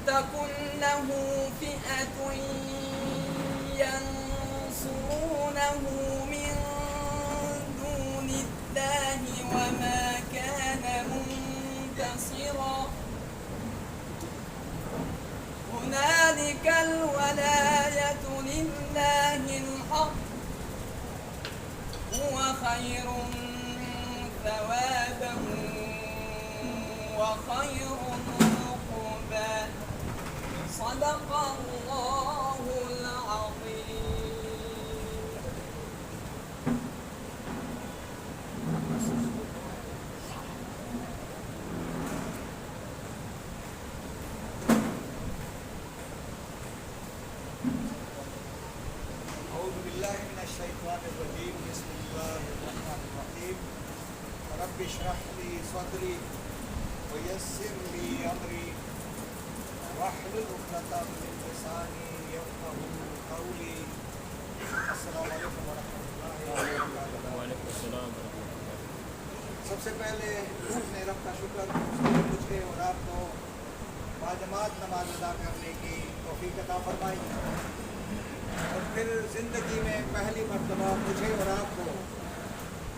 تكن له فئة ينصرونه من دون الله وما كان منتصرا هنالك الولاية لله الحق هو خير ثوابا وخير عقبا صدق الله العظيم. أعوذ بالله من الشيطان الرجيم بسم الله الرحمن الرحيم رب اشرح لي صدري ويسر لي أمري واحلل عقدة من لساني يفقهوا قولي. السلام علیکم ورحمۃ اللہ وبرکاتہ. وعلیکم السلام ورحمۃ اللہ. سب سے پہلے اپنے رب کا شکر مجھے اور آپ کو باجماعت نماز ادا کرنے کی توفیق عطا فرمائی، اور پھر زندگی میں پہلی مرتبہ مجھے اور آپ کو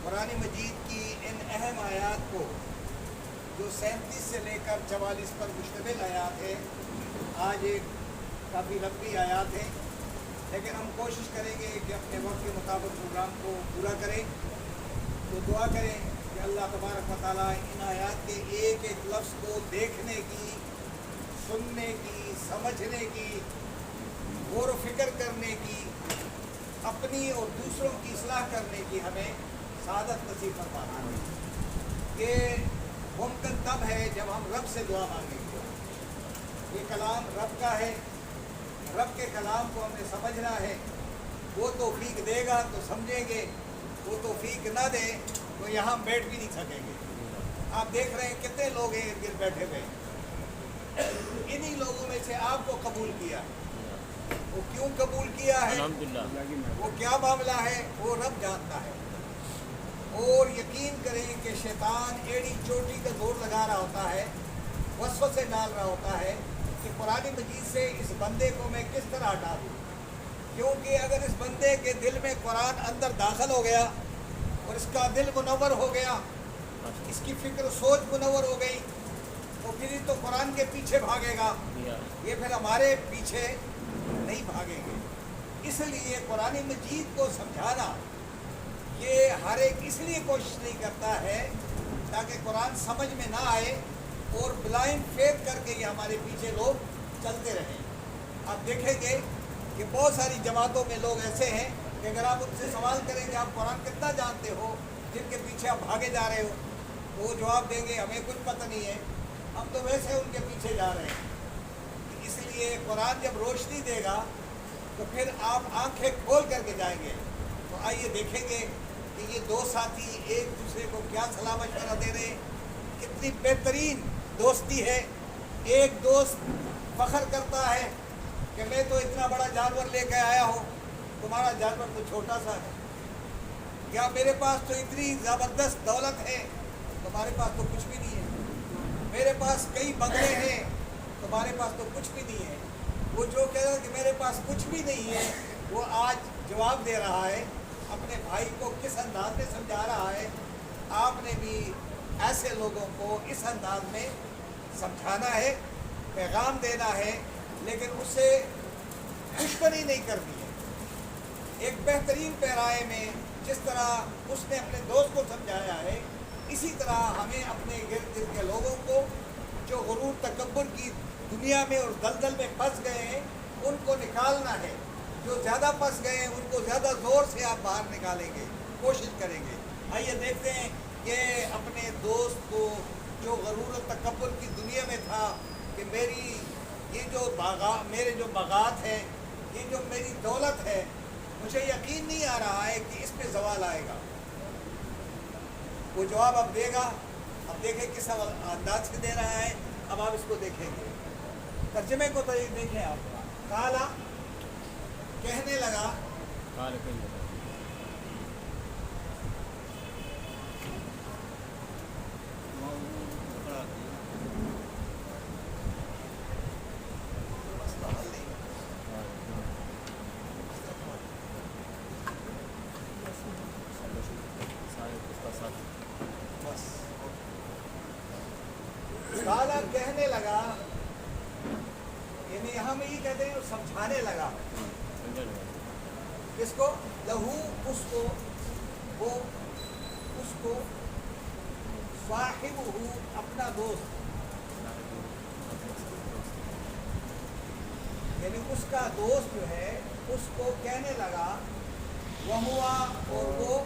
قرآن مجید کی ان اہم آیات کو جو 37 سے لے کر 44 پر مشتمل آیات ہے، آج ایک کافی لمبی آیات ہے، لیکن ہم کوشش کریں گے کہ اپنے وقت کے مطابق پروگرام کو پورا کریں. تو دعا کریں کہ اللہ تبارک و تعالیٰ ان آیات کے ایک ایک لفظ کو دیکھنے کی، سننے کی، سمجھنے کی، غور و فکر کرنے کی، اپنی اور دوسروں کی اصلاح کرنے کی ہمیں سعادت نصیب فرمانا ہے. یہ ممکن تب ہے جب ہم رب سے دعا مانگیں گے. یہ کلام رب کا ہے، رب کے کلام کو ہم نے سمجھنا ہے. وہ توفیق دے گا تو سمجھیں گے، وہ توفیق نہ دے تو یہاں بیٹھ بھی نہیں سکیں گے. آپ دیکھ رہے ہیں کتنے لوگ ہیں ارد گرد بیٹھے ہوئے. انہی لوگوں میں سے آپ کو قبول کیا. وہ کیوں قبول کیا ہے، الحمدللہ. وہ کیا معاملہ ہے، وہ رب جانتا ہے. اور یقین کریں کہ شیطان ایڑی چوٹی کا زور لگا رہا ہوتا ہے، وسوسے ڈال رہا ہوتا ہے کہ قرآن مجید سے اس بندے کو میں کس طرح ہٹا دوں. کیونکہ اگر اس بندے کے دل میں قرآن اندر داخل ہو گیا اور اس کا دل منور ہو گیا، اس کی فکر و سوچ منور ہو گئی، تو پھر ہی تو قرآن کے پیچھے بھاگے گا. یہ پھر ہمارے پیچھے نہیں بھاگیں گے. اس لیے قرآن مجید کو سمجھانا یہ ہر ایک اس لیے کوشش نہیں کرتا ہے تاکہ قرآن سمجھ میں نہ آئے اور بلائنڈ فیتھ کر کے یہ ہمارے پیچھے لوگ چلتے رہیں. آپ دیکھیں گے کہ بہت ساری جماعتوں میں لوگ ایسے ہیں کہ اگر آپ ان سے سوال کریں کہ آپ قرآن کتنا جانتے ہو جن کے پیچھے آپ بھاگے جا رہے ہو، تو وہ جواب دیں گے ہمیں کچھ پتہ نہیں ہے، ہم تو ویسے ان کے پیچھے جا رہے ہیں. اس لیے قرآن جب روشنی دے گا تو پھر آپ آنکھیں کھول کر کے جائیں گے. تو آئیے دیکھیں گے کہ یہ دو ساتھی ایک دوسرے کو کیا صلاح مشورہ دے رہے ہیں. کتنی بہترین دوستی ہے. ایک دوست فخر کرتا ہے کہ میں تو اتنا بڑا جانور لے کے آیا ہوں، تمہارا جانور تو چھوٹا سا ہے. یا میرے پاس تو اتنی زبردست دولت ہے، تمہارے پاس تو کچھ بھی نہیں ہے. میرے پاس کئی بنگلے ہیں، تمہارے پاس تو کچھ بھی نہیں ہے. وہ جو کہہ رہا ہے کہ میرے پاس کچھ بھی نہیں ہے، وہ آج جواب دے رہا ہے، اپنے بھائی کو کس انداز میں سمجھا رہا ہے. آپ نے بھی ایسے لوگوں کو اس انداز میں سمجھانا ہے، پیغام دینا ہے، لیکن اس سے دشمنی نہیں کرنی ہے. ایک بہترین پیرائے میں جس طرح اس نے اپنے دوست کو سمجھایا ہے، اسی طرح ہمیں اپنے گرد گرد کے لوگوں کو جو غرور تکبر کی دنیا میں اور دلدل میں پھنس گئے ہیں ان کو نکالنا ہے. جو زیادہ پھنس گئے ہیں ان کو زیادہ زور سے آپ باہر نکالیں گے، کوشش کریں گے. آئیے دیکھتے ہیں کہ اپنے دوست کو جو غرور و تکبر کی دنیا میں تھا کہ میری یہ جو میرے جو باغات ہیں، یہ جو میری دولت ہے، مجھے یقین نہیں آ رہا ہے کہ اس پہ زوال آئے گا. وہ جواب اب دے گا. اب دیکھیں کس انداز سے دے رہا ہے. اب آپ اس کو دیکھیں گے، ترجمے کو تو دیکھیں. آپ کالا کہنے لگا، کہنے لگا، یعنی ہم یہ کہتے ہیں وہ سمجھانے لگا، کس کو؟ لہو، اس کو، وہ اس کو، صاحب ہو، اپنا دوست، یعنی اس کا دوست جو ہے اس کو کہنے لگا، وہ ہوا، اور وہ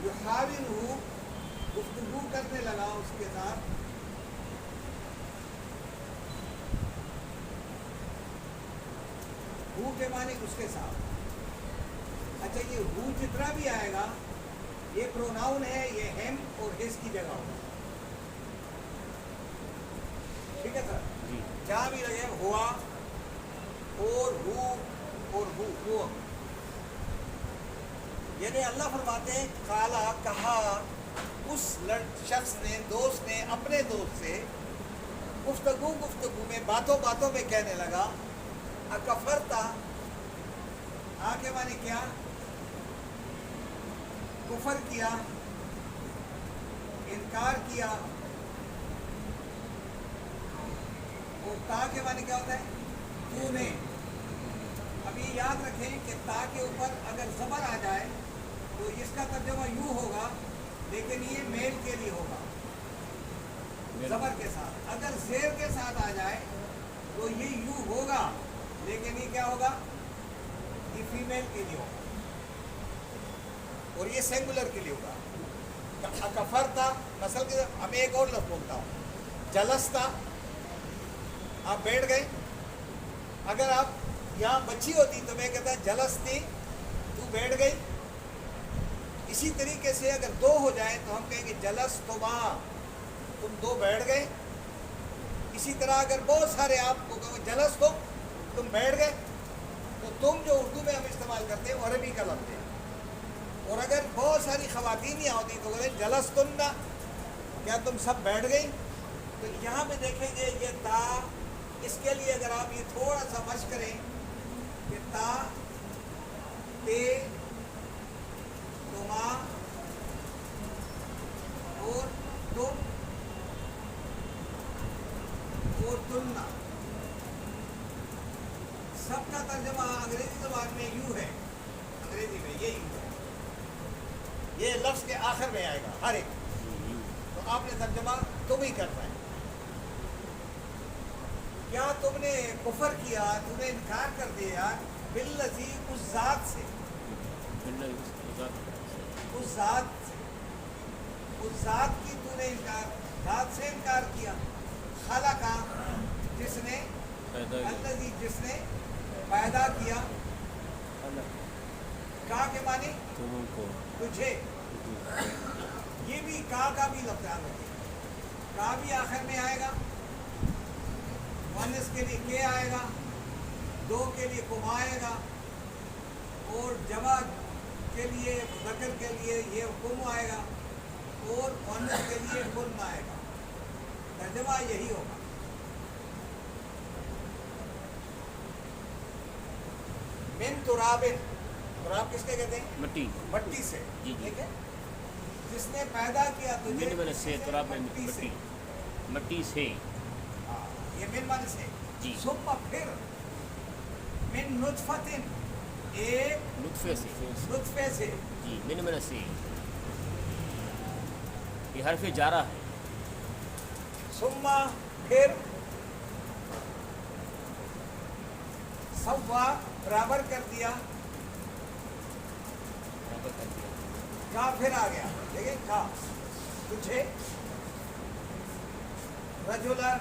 یحاور ہو، گفتگو کرنے لگا اس کے ساتھ، ہو کے معنی اس کے ساتھ۔ اچھا یہ ہو جتنا بھی آئے گا یہ پروناؤن ہے، یہ ہیم اور ہز کی جگہ ہوگا، ٹھیک ہے سر؟ جہاں بھی لگے ہوا اور ہو اور ہو، یعنی اللہ فرماتے ہیں قالا، کہا اس شخص نے، دوست نے اپنے دوست سے گفتگو میں، باتوں میں کہنے لگا، اکفرتا، آگے معنی کیا؟ کفر کیا، انکار کیا، اور تا کے معنی کیا ہوتا ہے؟ تو نے۔ اب یہ یاد رکھیں کہ تا کے اوپر اگر زبر آ جائے تو اس کا ترجمہ یوں ہوگا، لیکن یہ میل کے لیے ہوگا زبر کے ساتھ۔ اگر زیر کے ساتھ آ جائے تو یہ یوں ہوگا، لیکن یہ کیا ہوگا؟ یہ فیمیل کے لیے ہوگا، اور یہ سنگولر کے لیے ہوگا۔ اکفرتا، مثلا کہ ہم ایک اور لفظ بولتا ہوں، جلستا، آپ بیٹھ گئے۔ اگر آپ یہاں بچی ہوتی تو میں کہتا جلستی، تو بیٹھ گئی۔ اسی طریقے سے اگر دو ہو جائے تو ہم کہیں گے جلستما، تم دو بیٹھ گئے۔ اسی طرح اگر بہت سارے آپ کو کہو جلستو، تم بیٹھ گئے، تو تم جو اردو میں ہم استعمال کرتے ہیں وہ عربی کا لفظ ہے۔ اور اگر بہت ساری خواتین یہاں ہوتی تو کہتے جلستنا، کیا تم سب بیٹھ گئی؟ تو یہاں پہ دیکھیں گے یہ تا، اس کے لیے اگر آپ یہ تھوڑا سا مشق کریں کہ تا، تے، تما اور تم اور تلنا، سب کا ترجمہ انگریزی زبان میں یوں ہے، انگریزی میں یہ یوں ہے، یہ لفظ کے آخر میں آئے گا ہر ایک، تو آپ نے ترجمہ تم ہی کرنا ہے۔ کیا تم نے کفر کیا، تم نے انکار کر دیا بالذی، اس ذات سے، اس ذات کی تو نے انکار، ذات سے انکار کیا، خلقا، جس نے، الذی، جس نے پیدا کیا، کا کے معنی تجھے، یہ بھی کا بھی لفظ ہے، کا بھی آخر میں آئے گا، مؤنث کے لیے کے آئے گا، دو کے لیے کم آئے گا، اور جمع کے لیے، مذکر کے لیے یہ کم آئے گا، اور مؤنث کے لیے کن آئے گا۔ ترجمہ یہی ہوگا۔ من تراب، تراب کس کے کہتے ہیں؟ مٹی، مٹی سے، جی، ٹھیک ہے؟ جس نے پیدا کیا تجھے من سے، تراب میں مٹی، مٹی سے، یہ من من سے، جی، ثم پھر من نطفتن، ایک نطفے سے، نطفے سے، جی، من سے، یہ حرف جارہ ہے، ثم پھر سوا، برابر کر دیا، برابر کر دیا، کا پھر آ گیا، دیکھیں کا، تجھے، رجلا،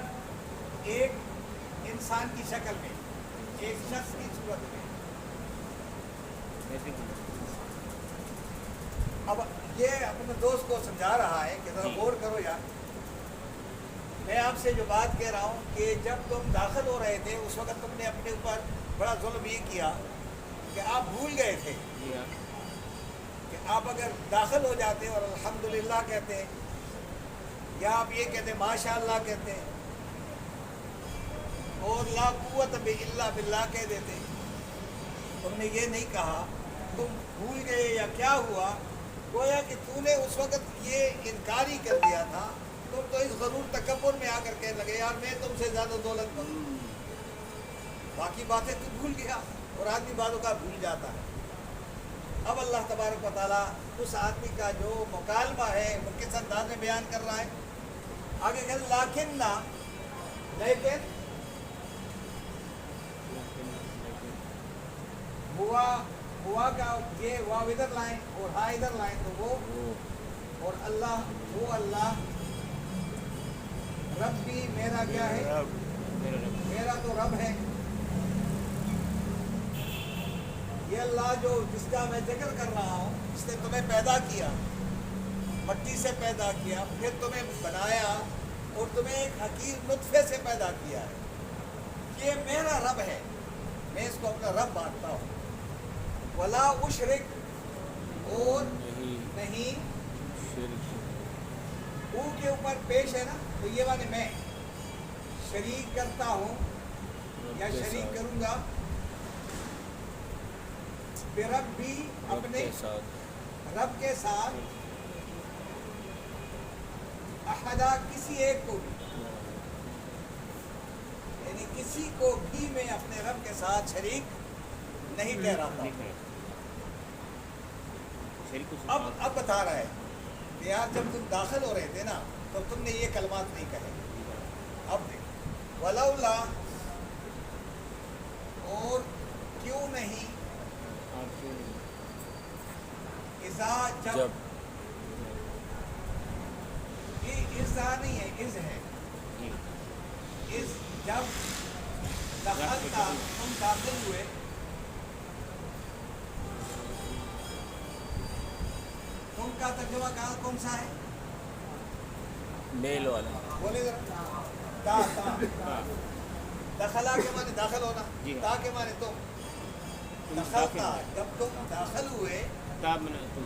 ایک انسان کی شکل میں، ایک شخص کی صورت میں۔ ایسے کی، اب یہ اپنے دوست کو سمجھا رہا ہے کہ ذرا جی، غور کرو یار، میں آپ سے جو بات کہہ رہا ہوں کہ جب تم داخل ہو رہے تھے اس وقت تم نے اپنے اوپر بڑا ظلم یہ کیا کہ آپ بھول گئے تھے جی ہاں، کہ آپ اگر داخل ہو جاتے اور الحمدللہ کہتے، یا آپ یہ کہتے ماشاء اللہ کہتے، اور لا قوت الا باللہ کہہ دیتے، تم نے یہ نہیں کہا، تم بھول گئے یا کیا ہوا، گویا کہ تو نے اس وقت یہ انکار ہی کر دیا تھا، تم تو اس غرور تکبر کہنے لگے یار میں تم سے زیادہ دولت مند، باقی باتیں تو بھول گیا، اور آدمی بعض اوقات بھول جاتا ہے۔ اب اللہ تبارک و تعالیٰ اس آدمی کا جو مکالمہ ہے وہ کس انداز میں بیان کر رہا ہے؟ آگے کہ لیکن ہوا کا یہ واو ادھر لائیں اور ہا ادھر لائیں تو وہ، اور اللہ وہ اللہ رب بھی میرا کیا ہے؟ میرا تو رب ہے۔ یہ اللہ جو جس کا میں ذکر کر رہا ہوں، جس نے تمہیں پیدا کیا، مٹی سے پیدا کیا، پھر تمہیں بنایا اور تمہیں ایک حقیر نطفے سے پیدا کیا ہے، یہ میرا رب ہے، میں اس کو اپنا رب مانتا ہوں۔ ولا اشرک، اور نہیں، او کے اوپر پیش ہے نا، تو یہ معنی میں شریک کرتا ہوں یا شریک کروں گا، رب بھی اپنے رب کے ساتھ احدا کسی ایک کو بھی، یعنی کسی کو بھی میں اپنے رب کے ساتھ شریک نہیں ٹھہراتا۔ اب بتا رہا ہے کہ یار جب تم داخل ہو رہے تھے نا تو تم نے یہ کلمات نہیں کہے۔ اب دیکھ ولولا، اور کیوں نہیں، اذا جب، یہ اذا نہیں ہے، از ہے، از جب دخلتا تم داخل ہوئے، تم کا ترجمہ کہاں کون سا ہے؟ میل والا بولے ذرا، تا دخلا کے معنی داخل ہونا، تا کے معنی تم، دخلتا جب تم داخل ہوئے،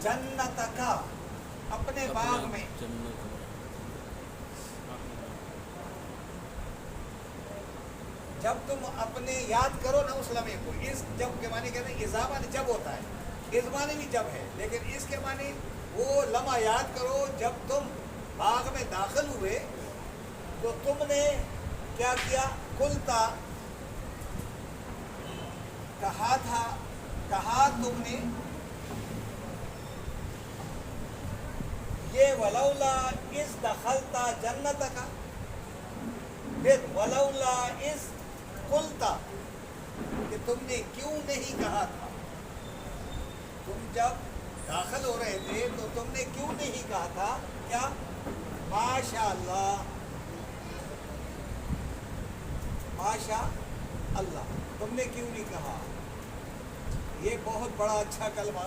جنت کا اپنے باغ میں، جب تم اپنے یاد کرو نا اس لمحے کو، اس جب کے معنی کہتے ہیں اذا معنی جب ہوتا ہے، اس معنی بھی جب ہے، لیکن اس کے معنی وہ لمحہ یاد کرو جب تم باغ میں داخل ہوئے تو تم نے کیا کیا؟ قلتا، کہا تھا، کہا تم نے، یہ ولولا اس دخلتا جنت کا، پھر ولولا اس قلتا، کہ تم نے کیوں نہیں کہا تھا، تم جب داخل ہو رہے تھے تو تم نے کیوں نہیں کہا تھا کیا؟ ماشاء اللہ، ماشاء اللہ، تم نے کیوں نہیں کہا؟ یہ بہت بڑا اچھا کلمہ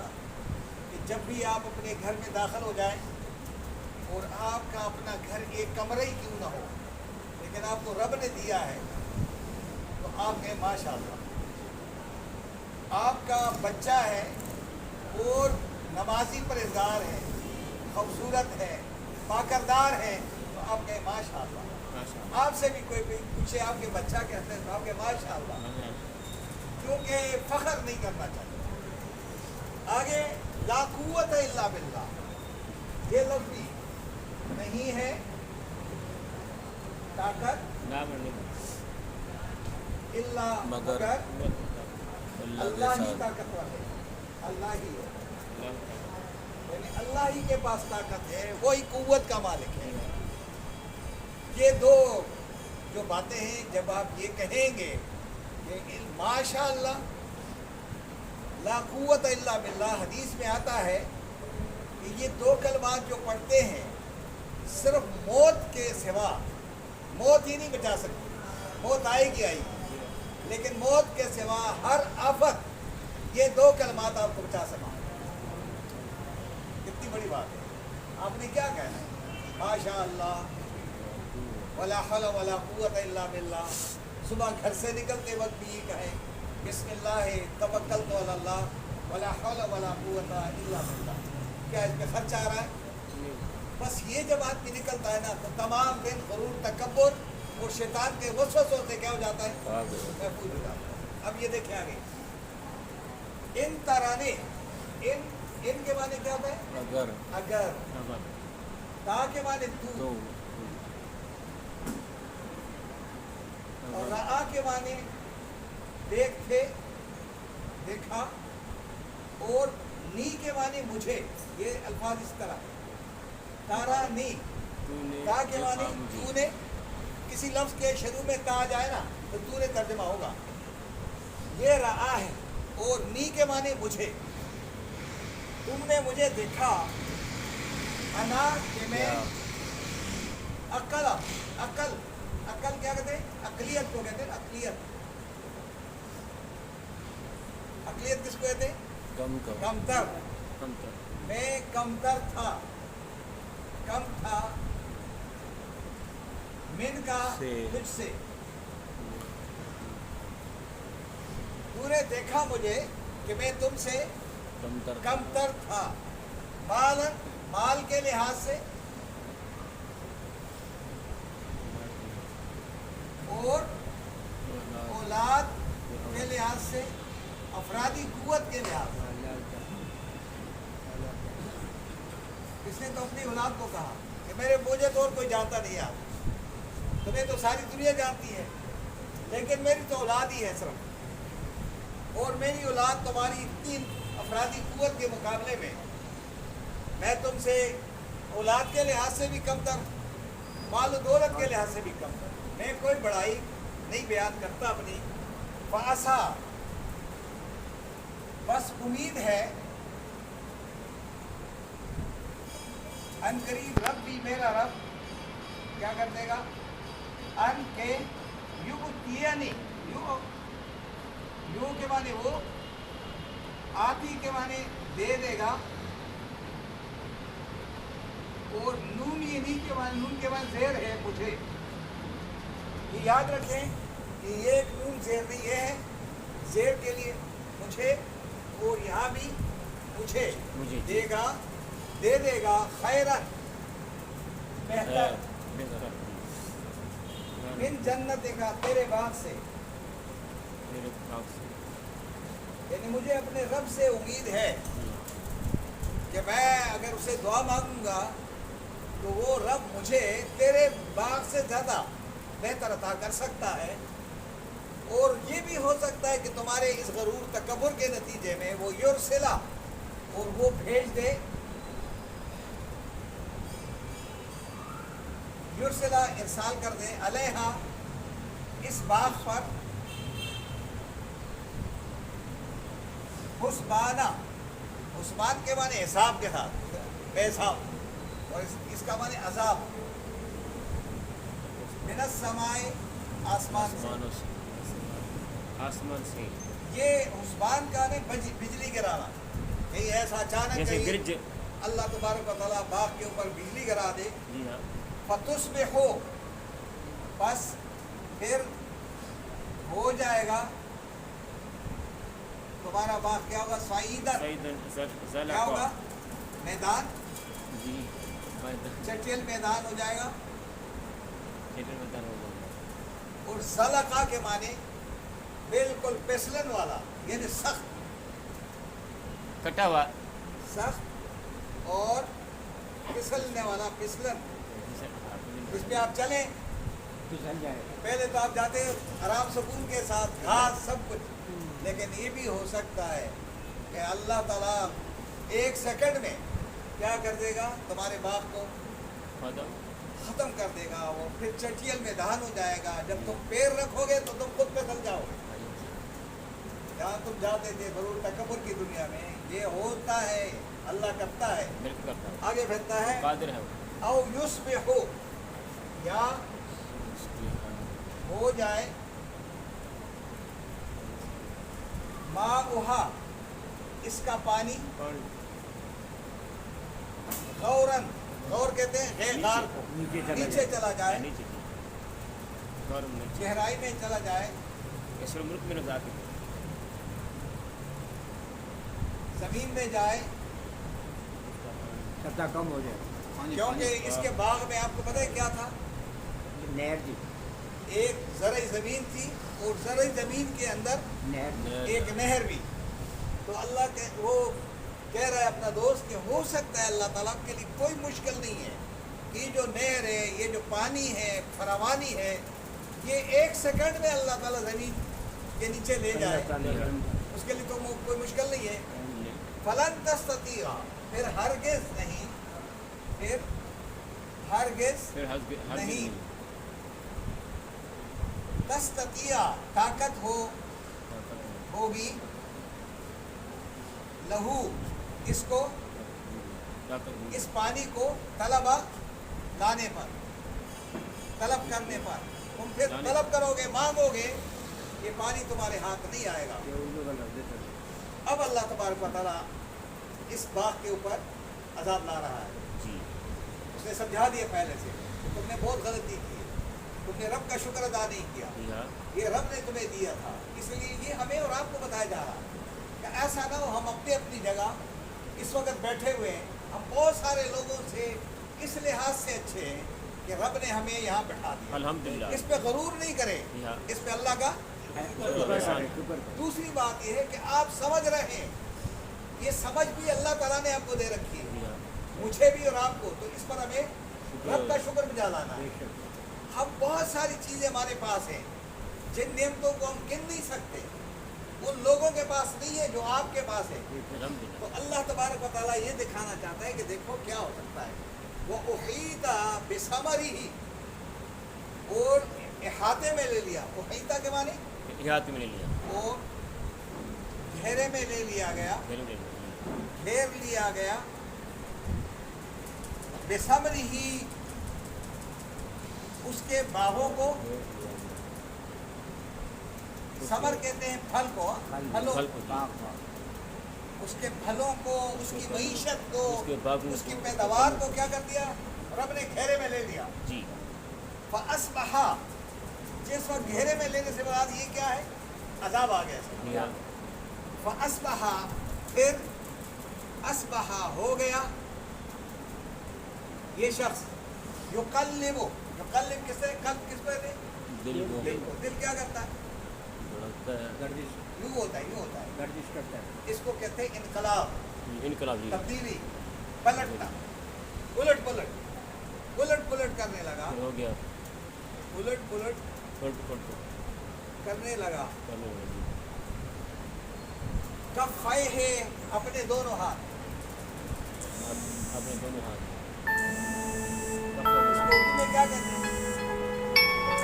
کہ جب بھی آپ اپنے گھر میں داخل ہو جائیں اور آپ کا اپنا گھر ایک کمرہ ہی کیوں نہ ہو لیکن آپ کو رب نے دیا ہے تو آپ کہیں ماشاء اللہ۔ آپ کا بچہ ہے اور نمازی پرہیزگار ہے، خوبصورت ہے، پاکردار ہے، تو آپ کہیں ماشاء اللہ۔ آپ سے بھی کوئی پوچھے آپ کے بچہ کہتے ہیں تو آپ کہیں ماشاء اللہ، کیونکہ فخر نہیں کرنا چاہتے۔ آگے لا قوت الا باللہ، یہ لفظ بھی نہیں ہے طاقت الا مگر اللہ ہی طاقتور ہے، اللہ ہی ہے، یعنی اللہ ہی کے پاس طاقت ہے، وہی قوت کا مالک ہے۔ یہ دو جو باتیں ہیں جب آپ یہ کہیں گے کہ ماشاء اللہ لا قوت الا باللہ، حدیث میں آتا ہے کہ یہ دو کلمات جو پڑھتے ہیں صرف موت کے سوا، موت ہی نہیں بچا سکتی، موت آئے گی آئے گی، لیکن موت کے سوا ہر آفت یہ دو کلمات آپ کو بچا سکیں۔ کتنی بڑی بات ہے، آپ نے کیا کہنا ہے؟ ماشاء اللہ، ولا حول ولا قوت الا باللہ۔ صبح گھر سے نکلتے وقت بھی یہ کہیں بسم اللہ توکلت علی اللہ ولا حول ولا قوت الا باللہ۔ کیا اس میں خرچ آ رہا ہے؟ بس یہ جب آدمی نکلتا ہے نا تو تمام دن غرور، تکبر اور شیطان کے وسوسوں سے کیا ہو جاتا ہے؟ محفوظ ہو جاتا ہے۔ اب یہ دیکھیں آگے، ان ترانے، ان کے معنی کیا ہوتا ہے؟ اگر، تا کے معنی تو، کے معنی دیکھے دیکھا، اور نی کے معنی مجھے. یہ الفاظ اس طرح تارا نی. تو نے تا کے دیکھا معنی مجھے. تو نے، کسی لفظ کے شروع میں تا جائے نا تو تو نے ترجمہ ہوگا. یہ رہا ہے. اور نی کے معنی مجھے. تم نے مجھے دیکھا. انا کہ میں عقل کیا کہتے ہیں؟ عقلیت کو کہتے ہیں. عقلیت کس کو کہتے ہیں؟ کم کمتر. تر. میں کمتر تھا. کم تھا من کا سے. تجھ سے. تو نے دیکھا مجھے کہ میں تم سے کمتر تھا. مال کے لحاظ سے اور اولاد کے لحاظ سے، افرادی قوت کے لحاظ سے. اس نے تو اپنی اولاد کو کہا کہ مجھے تو اور کوئی جانتا نہیں ہے. تمہیں تو ساری دنیا جانتی ہے، لیکن میری تو اولاد ہی ہے صرف. اور میری اولاد تمہاری اتنی افرادی قوت کے مقابلے میں تم سے اولاد کے لحاظ سے بھی کمتر، مال و دولت کے لحاظ سے بھی کمتر. میں کوئی بڑائی نہیں بیان کرتا اپنی. فاسا بس امید ہے، ان قریب رب بھی میرا رب کیا کر دے گا؟ ان کے یؤتینی. یو کے معنی وہ، آتی کے معنی دے دے گا، اور نون یہ نہیں کے معنی، نون کے معنی زیر ہے مجھے. یہ یاد رکھیں کہ یہ ایک نون زیر نہیں، یہ ہے زیر کے لیے مجھے، اور یہاں بھی مجھے دے گا، دے دے گا. خیرن بہتر، من جنت کا تیرے باغ سے. یعنی مجھے اپنے رب سے امید ہے کہ میں اگر اسے دعا مانگوں گا تو وہ رب مجھے تیرے باغ سے زیادہ بہتر عطا کر سکتا ہے. اور یہ بھی ہو سکتا ہے کہ تمہارے اس غرور تکبر کے نتیجے میں وہ یرسلا، اور وہ بھیج دے، یرسلا ارسال کر دے، علیہا اس باغ پر، حسبانہ. حسبان کے معنی حساب کے ساتھ، بے حساب، اور اس کا معنی عذاب. من السماء آسمان سے. یہ حسبان کا نہیں بجلی گرانا، کہیں ایسا اچانک کہیں اللہ تبارک و تعالیٰ باغ کے اوپر بجلی گرا دے. فتصبحوا، بس پھر ہو جائے گا تمہارا باغ کیا ہوگا؟ سعیدن، کیا ہوگا؟ میدان، چٹیل میدان ہو جائے گا. اور زلقہ کے معنی بالکل پسلن والا، یعنی سخت، کٹا ہوا، سخت اور پسلنے والا. پسلن اس پہ آپ چلیں پہلے تو آپ جاتے آرام سکون کے ساتھ، گھاس سب کچھ. لیکن یہ بھی ہو سکتا ہے کہ اللہ تعالیٰ ایک سیکنڈ میں کیا کر دے گا؟ تمہارے باغ کو ختم کر دے گا، اور پھر چٹیل میدان ہو جائے گا. جب تم پیر رکھو گے تو تم خود پھسل جاؤ گے. جہاں تم جاتے تھے غرور تکبر کی دنیا میں، یہ ہوتا ہے، اللہ کرتا ہے. آگے بڑھتا ہے، قادر ہے. او یصبحوا، یا ہو جائے، ماؤہا اس کا پانی، غورن، غور کہتے ہیں غار کو، نیچے چلا جائے، گہرائی میں چلا جائے. ملک میں نظر زمین میں جائے، سطح کم ہو جائے. کیونکہ اس کے باغ میں آپ کو پتہ ہے کیا تھا؟ نہر جی، ایک زرعی زمین تھی، اور زرعی زمین کے اندر نہر ایک نہر بھی. تو اللہ وہ کہہ رہا ہے اپنا دوست کہ ہو سکتا ہے اللہ تعالیٰ کے لیے کوئی مشکل نہیں ہے. یہ جو نہر ہے، یہ جو پانی ہے، فراوانی ہے، یہ 1 سیکنڈ میں اللہ تعالیٰ زمین کے نیچے لے جائے اس کے لیے تو کوئی مشکل نہیں ہے. فلن تستطیع پھر ہرگز نہیں نہیں تستطیع طاقت ہوگی لہو اس کو اس پانی کو طلب لانے پر طلب کرنے پر تم پھر طلب کرو گے مانگو گے یہ پانی تمہارے ہاتھ نہیں آئے گا. اب اللہ تبارک و تعالیٰ اس باغ کے اوپر عذاب لا رہا ہے. اس نے سمجھا دیا پہلے سے کہ تم نے بہت غلطی کی ہے, تم نے رب کا شکر ادا نہیں کیا, یہ رب نے تمہیں دیا تھا. اس لیے یہ ہمیں اور آپ کو بتایا جا رہا ہے کہ ایسا نہ ہو ہم اپنی جگہ اس وقت بیٹھے ہوئے ہیں, ہم بہت سارے لوگوں سے اس لحاظ سے اچھے ہیں کہ رب نے ہمیں یہاں بٹھا دیا. الحمدللہ. اس پہ غرور نہیں کریں, اس پہ اللہ کا. دوسری بات یہ ہے کہ آپ سمجھ رہے ہیں, یہ سمجھ بھی اللہ تعالیٰ نے آپ کو دے رکھی ہے, مجھے بھی اور آپ کو, تو اس پر ہمیں رب کا شکر بجا لانا ہے. ہم بہت ساری چیزیں ہمارے پاس ہیں جن نعمتوں کو ہم گن نہیں سکتے, ان لوگوں کے پاس نہیں ہے جو آپ کے پاس ہے. تو اللہ تبارک و تعالیٰ یہ دکھانا چاہتا ہے کہ دیکھو کیا ہو سکتا ہے. وہ احیطہ بثمرہ اور احاطے میں لے لیا. احیطہ کے معنی احاطے میں لے لیا, اور گھیرے میں لے لیا گیا, گھیر لیا گیا. بثمرہ اس کے باغوں کو, ثمر کہتے ہیں پھل کو, پھلوں, اس کے پھلوں کو, اس کی معیشت کو, اس کی پیداوار کو کیا کر دیا رب نے گھیرے میں لے لیا. فَأَصْبَحَ جس وقت گھیرے میں لینے سے مراد یہ کیا ہے, عذاب آ گیا. فَأَصْبَحَ پھر اصبح ہو گیا یہ شخص, یقلب کس سے, قلب کس کو ہے, دل کو. دل کیا کرتا ہے, یوں ہوتا ہے, گردش کرتا ہے. اس کو کہتے ہیں انقلاب, تبدیلی, پلٹنا, الٹ کرنے لگا, ہو گیا, الٹ کرنے لگا. کفیہ اپنے دونوں ہاتھ, اپنے دونوں ہاتھ, اس کو اردو میں کیا کہتے ہیں,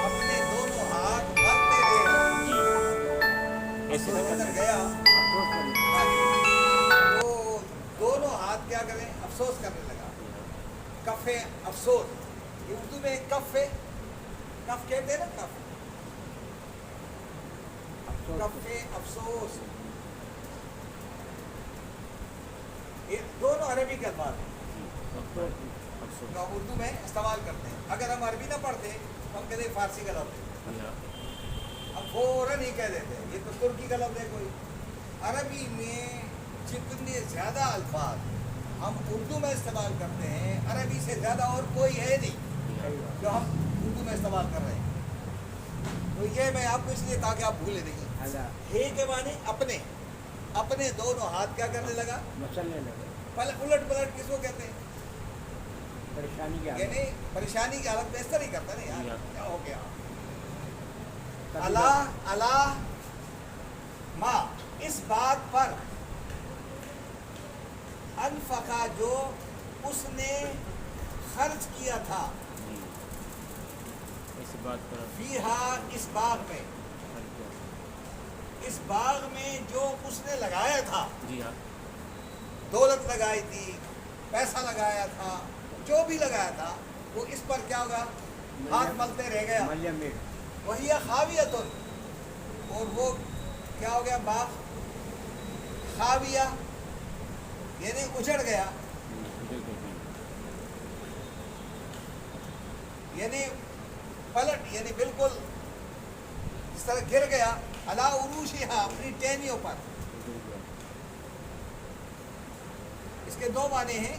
اپنے دونوں ہاتھ بھرتے رہے. ایسے تو ادھر گیا تو دونوں ہاتھ کیا کریں, افسوس کرنے لگا. کفے افسوس, یہ اردو میں کف ہے, کف کہتے ہیں نا, کفے افسوس, یہ دونوں عربی کے الفاظ ہیں جو ہم اردو میں استعمال کرتے ہیں. اگر ہم عربی نہ پڑھتے تو ہم کہتے ہیں فارسی کا لفظ ہے, ہم فوراً ہی کہہ دیتے ہیں یہ تو ترکی کا لفظ ہے. کوئی عربی میں جتنے زیادہ الفاظ ہم اردو میں استعمال کرتے ہیں, عربی سے زیادہ اور کوئی ہے نہیں جو ہم اردو میں استعمال کر رہے ہیں. تو یہ میں آپ کو اس لیے تاکہ آپ بھولے نہیں. ہے کے معنی اپنے دونوں ہاتھ کیا کرنے لگا, مسلنے لگا. الٹ پلٹ کس کو کہتے ہیں, پریشانی کی یعنی پریشانی کی حالت میں اس طرح ہی کرتا نا یار کیا ہو گیا. اللہ ماں اس بات پر, انفقا جو اس نے خرچ کیا تھا, اس بات پر, فیہا اس باغ میں, اس باغ میں جو اس نے لگایا تھا, جی ہاں, دولت لگائی تھی, پیسہ لگایا تھا, جو بھی لگایا تھا وہ اس پر کیا ہوگا, ہاتھ ملتے رہ گیا. وہی خاویۃ, اور وہ کیا ہو گیا, باغ خاویہ یعنی اجڑ گیا, یعنی پلٹ, یعنی بالکل اس طرح گر گیا. علی عروشہا اپنی ٹہنیوں پر. اس کے دو معنی ہیں.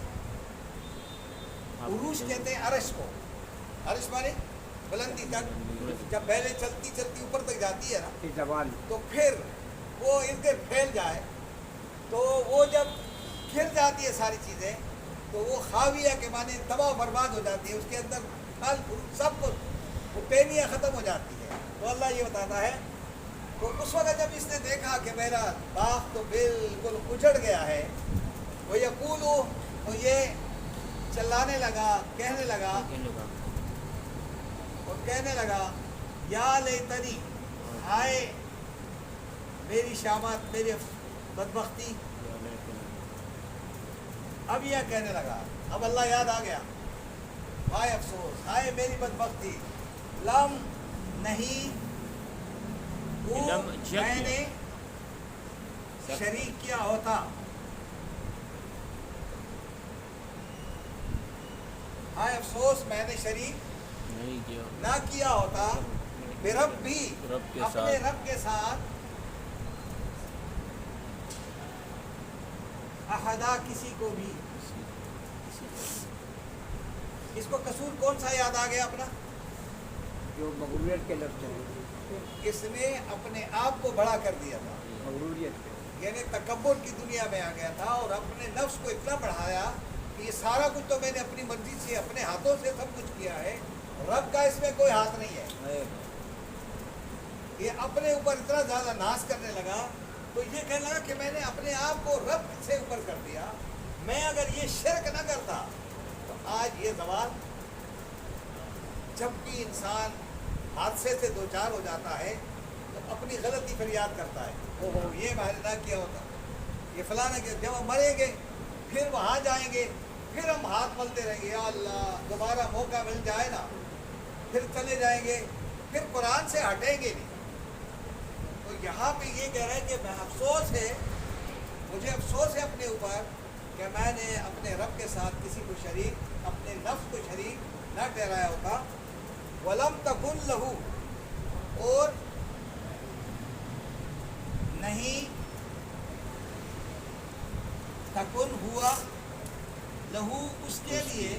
عروش کہتے ہیں عرش کو, عرش معنی بلندی تک, جب پہلے چلتی چلتی اوپر تک جاتی ہے نا تو پھر وہ ارد گرد پھیل جائے, تو وہ جب گر جاتی ہے ساری چیزیں تو وہ خاویہ کے معنی تباہ و برباد ہو جاتی ہے. اس کے اندر پھل سب کچھ, وہ ٹہنیاں ختم ہو جاتی ہے. تو اللہ یہ بتاتا ہے تو اس وقت جب اس نے دیکھا کہ میرا باغ تو بالکل اجڑ گیا ہے، وہ یقولو، تو یہ چلانے لگا، کہنے لگا کہنے لگا اور کہنے لگا یا لیتنی، ہائے میری شامت، میری بدبختی. اب یہ کہنے لگا، اب اللہ یاد آ گیا، ہائے افسوس، ہائے میری بدبختی، لم نہیں وہ لم جب میں کیا. نے شریک کیا ہوتا، ہائے افسوس میں نے شریک نہیں کیا نہ کیا ہوتا برب بھی، رب کے اپنے ساتھ. رب کے ساتھ، احدا کسی کو بھی. اس کو قصور کون سا یاد آ گیا اپنا؟ جو مغروریت کے لفظ ہیں، اس نے اپنے آپ کو بڑا کر دیا تھا، مغروریت کے. یعنی تکبر کی دنیا میں آ گیا تھا اور اپنے نفس کو اتنا بڑھایا کہ یہ سارا کچھ تو میں نے اپنی مرضی سے، اپنے ہاتھوں سے سب کچھ کیا ہے، رب کا اس میں کوئی ہاتھ نہیں ہے. یہ اپنے اوپر اتنا زیادہ ناز کرنے لگا تو یہ کہنے لگا کہ میں نے اپنے آپ کو رب سے اوپر کر دیا. میں اگر یہ شرک نہ کرتا تو آج یہ زوال، جب بھی انسان حادثے سے دوچار ہو جاتا ہے تو اپنی غلطی فریاد کرتا ہے، اوہ یہ میں نے نہ کیا ہوتا، یہ فلانا کیا. جب ہم مریں گے پھر وہاں جائیں گے، پھر ہم ہاتھ ملتے رہیں گے، یا اللہ دوبارہ موقع مل جائے نا، پھر چلے جائیں گے، پھر قرآن سے ہٹیں گے نہیں. تو یہاں پہ یہ کہہ رہے ہیں کہ میں افسوس ہے، مجھے افسوس ہے اپنے اوپر کہ میں نے اپنے رب کے ساتھ کسی کو شریک، اپنے نفس کو شریک نہ ٹھہرایا ہوتا. وَلَمْ تَكُنْ لَهُ، اور نہیں تکن ہوا لہو اس کے لیے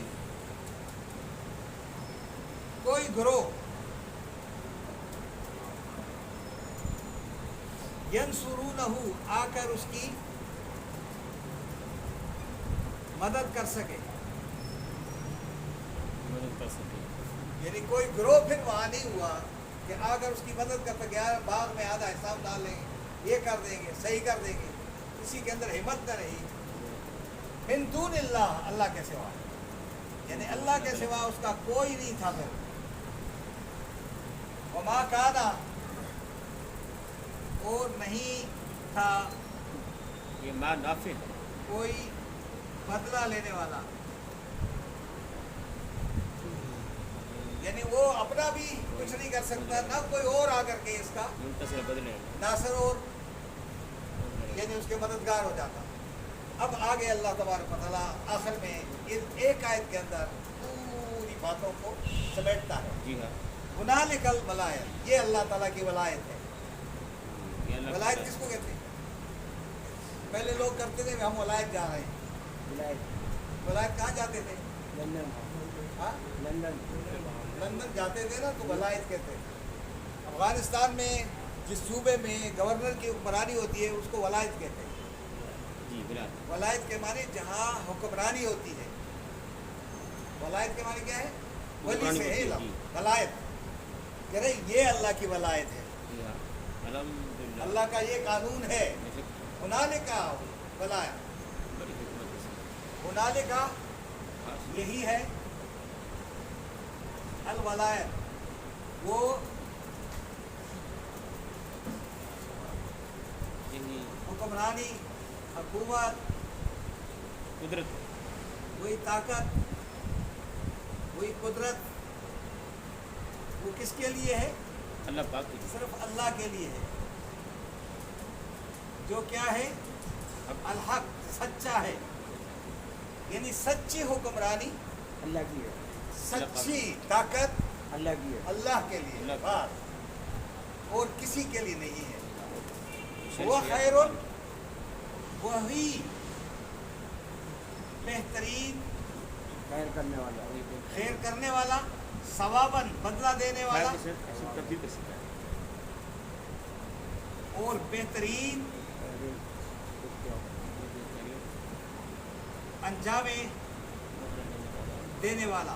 کوئی گروہ، ینصرونہ، آ کر اس کی مدد کر سکے. مدد کر سکے. یعنی کوئی گروہ پھر وہاں نہیں ہوا کہ آ کر اس کی مدد کر سکے، یار باغ میں آدھا حساب ڈال لیں گے، یہ کر دیں گے، صحیح کر دیں گے. کسی کے اندر ہمت نہ رہی. من دون اللہ، اللہ کے سوا، یعنی اللہ کے سوا اس کا کوئی نہیں تھا. پھر وما کانا، اور نہیں تھا یہ ماں نافع ہے. کوئی بدلہ لینے والا، یعنی وہ اپنا بھی کچھ نہیں کر سکتا، نہ کوئی اور آ کر کے اس کا منتصر بدلے ناصر اور یعنی اس کے مددگار ہو جاتا. اب آگے اللہ تبارک و تعالیٰ آخر میں ان ایک آیت کے اندر پوری باتوں کو سمیٹتا ہے. جی ہاں. ہنالک الولایت، یہ اللہ تعالیٰ کی ولایت ہے. یہ اللہ ولایت کا- کس کو کہتے ہیں؟ پہلے لوگ کرتے تھے کہ ہم ولایت جا رہے ہیں. ولایت ولایت کہاں جاتے تھے؟ لندن، ہاں لندن. لندن جاتے تھے نا، تو ولایت کہتے ہیں. افغانستان میں جس صوبے میں گورنر کی حکمرانی ہوتی ہے اس کو ولایت کہتے ہیں. جی بلا ولایت کے معنی جہاں حکمرانی ہوتی ہے. ولایت کے معنی کیا ہے؟ ولی حکمرانی سے ہے ہوتی ہے، لفظ جی. ولایت، کہہ رہے یہ اللہ کی ولایت ہے، جی ہاں. الحمدللہ. اللہ کا یہ قانون ہے. ایسے ہنالک کا ولایت، بڑی حکمت ہے اس ہنالک کا میں. خاص. یہی ہے الولایت. وہ یہی حکمرانی، حکومت، قدرت ہے. وہی طاقت، وہی قدرت، وہ کس کے لیے ہے؟ اللہ پاک کی صرف اللہ کے لیے ہے، جو کیا ہے؟ الحق، سچا ہے. یعنی سچی حکمرانی، اللہ کی ہے، سچی طاقت اللہ کی ہے. اللہ کے لیے اللہ بات، اور کسی کے لیے نہیں ہے. شرک وہ ہے. خیر، وہی بہترین، خیر کرنے والا. خیر کرنے والا، ثواباً بدلہ دینے والا، خیر کے ساتھ ایسی تبدیل کر سکتا ہے. اور بہترین انجام دینے والا.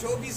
24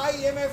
IMF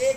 1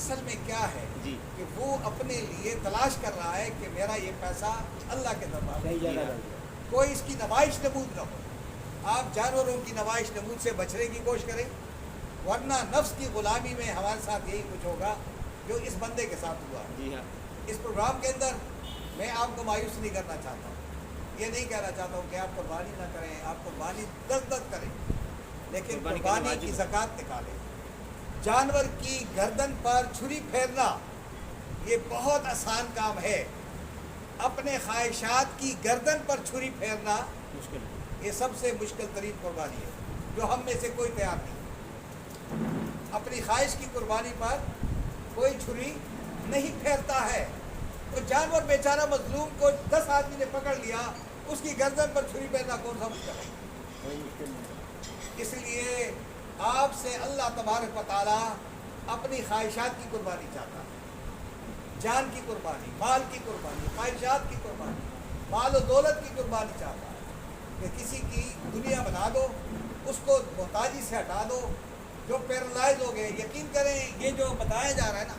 اصل میں کیا ہے جی کہ وہ اپنے لیے تلاش کر رہا ہے کہ میرا یہ پیسہ اللہ کے دربار میں صحیح جگہ جی، لگے. کوئی اس کی نمائش نمود نہ ہو. آپ جانوروں کی نمائش نمود سے بچنے کی کوشش کریں، ورنہ نفس کی غلامی میں ہمارے ساتھ یہی کچھ ہوگا جو اس بندے کے ساتھ ہوا. جی ہاں اس پروگرام کے اندر میں آپ کو مایوس نہیں کرنا چاہتا ہوں، یہ نہیں کہنا چاہتا ہوں کہ آپ قربانی نہ کریں، آپ قربانی دس کریں، لیکن قربانی کرنا قربانی واجب کی ہے. زکوٰۃ نکالیں. جانور کی گردن پر چھری پھیرنا یہ بہت آسان کام ہے. اپنے خواہشات کی گردن پر چھری پھیرنا مشکل ہے. یہ سب سے مشکل ترین قربانی ہے جو ہم میں سے کوئی تیار نہیں. اپنی خواہش کی قربانی پر کوئی چھری نہیں پھیرتا ہے. تو جانور بیچارہ مظلوم کو 10 آدمی نے پکڑ لیا، اس کی گردن پر چھری پھیرنا کون سا مشکل ہے؟ کوئی مشکل نہیں. اس لیے آپ سے اللہ تبارک و تعالیٰ اپنی خواہشات کی قربانی چاہتا ہے. جان کی قربانی، مال کی قربانی، خواہشات کی قربانی، مال و دولت کی قربانی چاہتا ہے کہ کسی کی دنیا بنا دو، اس کو محتاجی سے ہٹا دو. جو پیرالائز ہو گئے، یقین کریں یہ جو بتایا جا رہا ہے نا،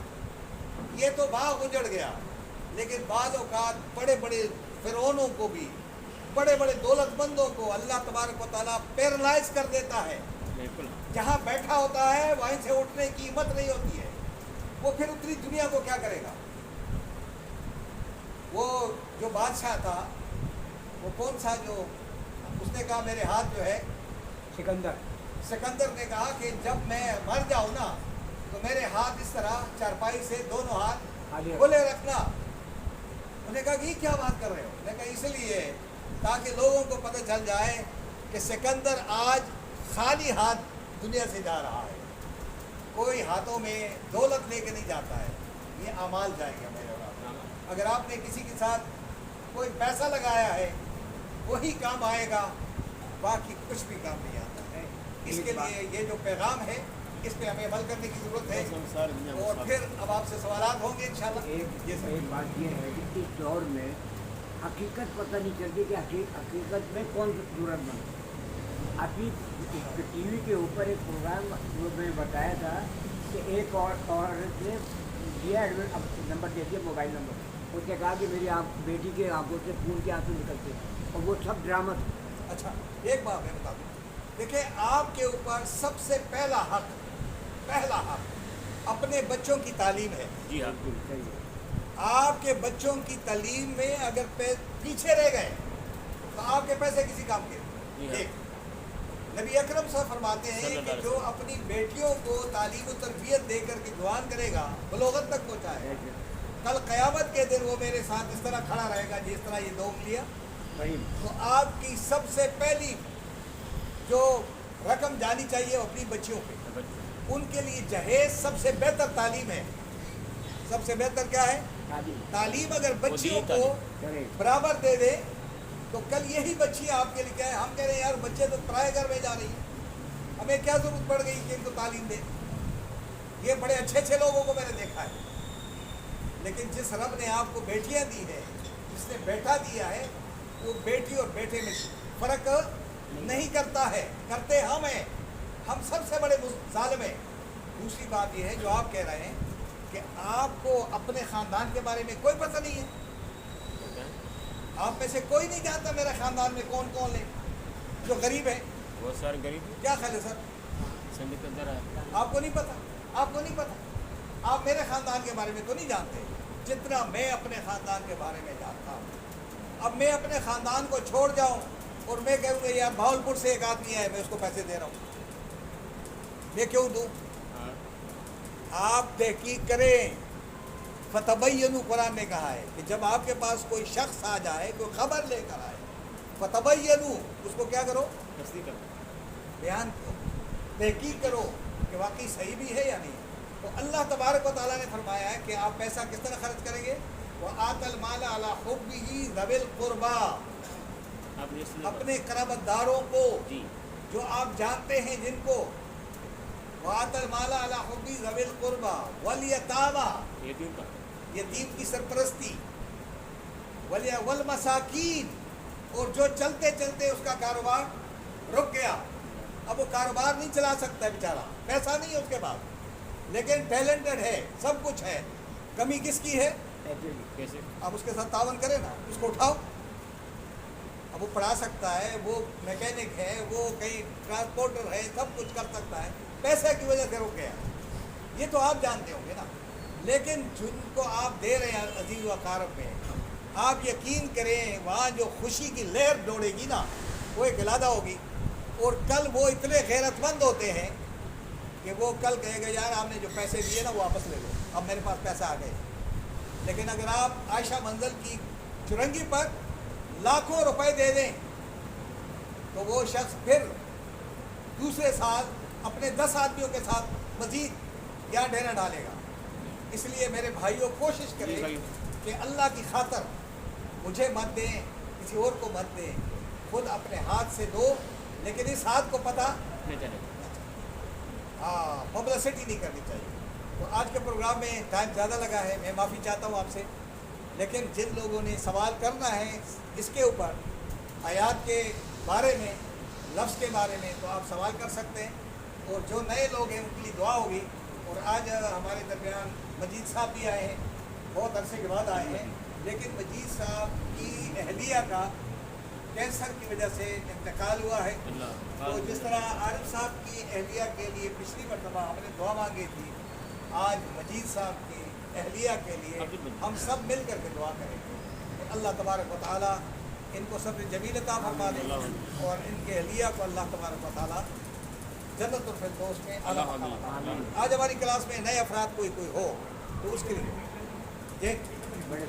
یہ تو باغ اجڑ گیا، لیکن بعض اوقات بڑے بڑے فرعونوں کو بھی، بڑے بڑے دولت مندوں کو اللہ تبارک و تعالیٰ پیرالائز کر دیتا ہے. بالکل جہاں بیٹھا ہوتا ہے وہیں سے اٹھنے کی ہمت نہیں ہوتی ہے. وہ پھر اتنی دنیا کو کیا کرے گا؟ وہ جو بادشاہ تھا وہ کون سا، جو اس نے کہا میرے ہاتھ جو ہے، سکندر نے کہا کہ جب میں مر جاؤں نا تو میرے ہاتھ اس طرح چارپائی سے دونوں ہاتھ آگے کھلے رکھنا. انہوں نے کہا کہ یہ کیا بات کر رہے ہو؟ میں نے کہا اس لیے تاکہ لوگوں کو پتہ چل جائے کہ سکندر آج خالی ہاتھ دنیا سے جا رہا ہے، کوئی ہاتھوں میں دولت لے کے نہیں جاتا ہے. یہ اعمال جائے گا میرے بات. اگر آپ نے کسی کے ساتھ کوئی پیسہ لگایا ہے وہی کام آئے گا، باقی کچھ بھی کام نہیں آتا ہے. اس کے لیے یہ جو پیغام ہے اس پہ ہمیں عمل کرنے کی ضرورت ہے. ساری دنیا میں اور پھر اب آپ سے سوالات ہوں گے انشاءاللہ. ایک بات یہ ہے کہ اس دور میں حقیقت پتہ نہیں چلتی کہ حقیقت میں کون سی صورت بنتی. ابھی ٹی وی کے اوپر ایک پروگرام میں بتایا تھا کہ ایک عورت نے دیا نمبر دے دیا، موبائل نمبر. اس نے کہا کہ میری بیٹی کے آنکھوں سے خون کے آنسو نکلتے ہیں، اور وہ سب ڈرامہ تھا. اچھا ایک بات میں بتا دوں، دیکھیں آپ کے اوپر سب سے پہلا حق اپنے بچوں کی تعلیم ہے. جی ہاں بالکل صحیح ہے. آپ کے بچوں کی تعلیم میں اگر پیچھے رہ گئے تو آپ کے پیسے کسی کام کے. جی ہاں. ایک نبی اکرم صاحب فرماتے ہیں کہ جو اپنی بیٹیوں کو تعلیم و تربیت دے کر کے جوان کرے گا، بلوغت تک پہنچائے گا، کل قیامت کے دن وہ میرے ساتھ اس طرح کھڑا رہے گا جس طرح یہ 2 انگلیاں. صحیح. تو آپ کی سب سے پہلی جو رقم جانی چاہیے وہ اپنی بچیوں پہ. ان کے لیے جہیز سب سے بہتر تعلیم ہے. سب سے بہتر کیا ہے؟ تعلیم. اگر بچیوں کو برابر دے دے تو کل یہی بچی آپ کے لیے کیا ہے؟ ہم کہہ رہے ہیں یار بچے تو پرائے گھر میں جا رہی ہیں، ہمیں کیا ضرورت پڑ گئی کہ ان کو تعلیم دے. یہ بڑے اچھے لوگوں کو میں نے دیکھا ہے، لیکن جس رب نے آپ کو بیٹیاں دی ہے، جس نے بیٹا دیا ہے، وہ بیٹی اور بیٹے میں فرق نہیں کرتا ہے. کرتے ہم ہیں، ہم سب سے بڑے ظالم ہیں. دوسری بات یہ ہے جو آپ کہہ رہے ہیں کہ آپ کو اپنے خاندان کے بارے میں کوئی پتہ نہیں ہے. آپ میں سے کوئی نہیں جانتا میرے خاندان میں کون کون ہے جو غریب ہے. بہت سارے غریب ہیں. کیا خیال ہے سر؟ سندھ کے اندر ہے. آپ کو نہیں پتا. آپ میرے خاندان کے بارے میں تو نہیں جانتے جتنا میں اپنے خاندان کے بارے میں جانتا ہوں. اب میں اپنے خاندان کو چھوڑ جاؤں اور میں کہوں گا یار بھاولپور سے ایک آدمی ہے، میں اس کو پیسے دے رہا ہوں، میں کیوں دوں؟ آپ تحقیق کریں. فتبینوا قرآن نے کہا ہے کہ جب آپ کے پاس کوئی شخص آ جائے، کوئی خبر لے کر آئے، فتبینوا اس کو کیا کرو؟ تصدیق کرو. بیان کرو، تحقیق کرو کہ واقعی صحیح بھی ہے یا نہیں. تو اللہ تبارک و تعالیٰ نے فرمایا ہے کہ آپ پیسہ کس طرح خرچ کریں گے؟ وَآتَ الْمَالَ عَلَىٰ حُبِّهِ ذَوِي الْقُرْبَىٰ، آپ نے اس لیے اپنے قرابت داروں کو جی جو آپ جانتے ہیں جن کو. وَآتَ الْمَالَ عَلَىٰ حُبِّهِ ذَوِي الْقُرْبَىٰ وَالْيَتَامَىٰ، یتیم کا یتیم کی سرپرستی، والمساکین، اور جو چلتے چلتے اس کا کاروبار رک گیا، اب وہ کاروبار نہیں چلا سکتا بیچارہ، پیسہ نہیں ہے اس کے پاس، لیکن ٹیلنٹڈ ہے، سب کچھ ہے، کمی کس کی ہے؟ کیسے؟ آپ اس کے ساتھ تعاون کریں نا، اس کو اٹھاؤ. اب وہ پڑھا سکتا ہے، وہ میکینک ہے، وہ کہیں ٹرانسپورٹر ہے، سب کچھ کر سکتا ہے، پیسے کی وجہ سے رک گیا. یہ تو آپ جانتے ہوں گے نا. لیکن جن کو آپ دے رہے ہیں عزیز و اقارب میں، آپ یقین کریں وہاں جو خوشی کی لہر دوڑے گی نا، وہ ایک علادہ ہوگی. اور کل وہ اتنے غیرت مند ہوتے ہیں کہ وہ کل کہے گا یار آپ نے جو پیسے دیے نا وہ واپس لے لو، اب میرے پاس پیسہ آ گئے. لیکن اگر آپ عائشہ منزل کی چرنگی پر لاکھوں روپے دے دیں تو وہ شخص پھر دوسرے سال اپنے 10 آدمیوں کے ساتھ مزید یہاں ڈیرا ڈالے گا. اس لیے میرے بھائیوں کوشش کریں کہ اللہ کی خاطر مجھے مت دیں، کسی اور کو مت دیں، خود اپنے ہاتھ سے دو، لیکن اس ہاتھ کو پتہ نہیں چلے. ہاں پبلسٹی نہیں کرنی چاہیے. تو آج کے پروگرام میں ٹائم زیادہ لگا ہے، میں معافی چاہتا ہوں آپ سے. لیکن جن لوگوں نے سوال کرنا ہے اس کے اوپر، آیات کے بارے میں، لفظ کے بارے میں، تو آپ سوال کر سکتے ہیں. اور جو نئے لوگ ہیں ان کے لیے دعا ہوگی. اور آج ہمارے درمیان مجید صاحب بھی آئے ہیں، بہت عرصے کے بعد آئے ہیں. لیکن مجید صاحب کی اہلیہ کا کینسر کی وجہ سے انتقال ہوا ہے. تو جس طرح عارف صاحب کی اہلیہ کے لیے پچھلی مرتبہ ہم نے دعا مانگی تھی، آج مجید صاحب کی اہلیہ کے لیے ہم سب مل کر کے دعا کریں گے کہ اللہ تبارک و تعالیٰ ان کو صبر جمیل عطا فرما دے اور ان کے اہلیہ کو اللہ تبارک و تعالیٰ جنت الفردوس میں اعلیٰ مقام عطا فرمائے. آج ہماری کلاس میں نئے افراد کوئی ہو تو اس کے لیے یہ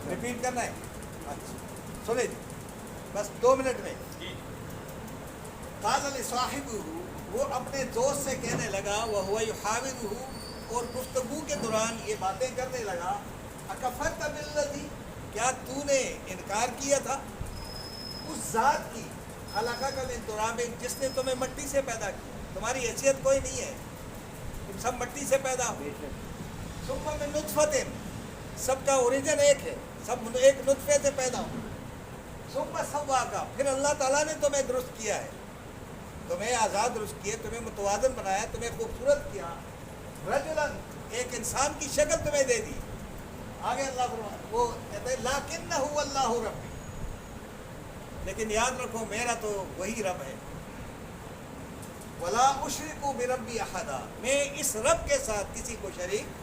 ریپیٹ کرنا ہے. اچھا سنیں جی، بس 2 منٹ میں. قال لصاحبہ، وہ اپنے دوست سے کہنے لگا، وہو یحاورہ، اور گفتگو کے دوران یہ باتیں کرنے لگا، اکفرت بالذی، کیا تو نے انکار کیا تھا اس ذات کی، خلقک من تراب، جس نے تمہیں مٹی سے پیدا کیا. تمہاری حیثیت کوئی نہیں ہے، تم سب مٹی سے پیدا ہو. ثم من نطفۃ، سب کا اوریجن ایک ہے، سب ایک نطفے سے پیدا ہو. ثم سواک، پھر اللہ تعالیٰ نے تمہیں درست کیا ہے، تمہیں آزاد درست کیے، تمہیں متوازن بنایا، تمہیں خوبصورت کیا. رجلاً، ایک انسان کی شکل تمہیں دے دی. آگے اللہ فرماتا ہے، وہ کہتے ہیں لاکنہ اللہ ربی، لیکن یاد رکھو میرا تو وہی رب ہے. ولا اشرک بربی احدا، میں اس رب کے ساتھ کسی کو شریک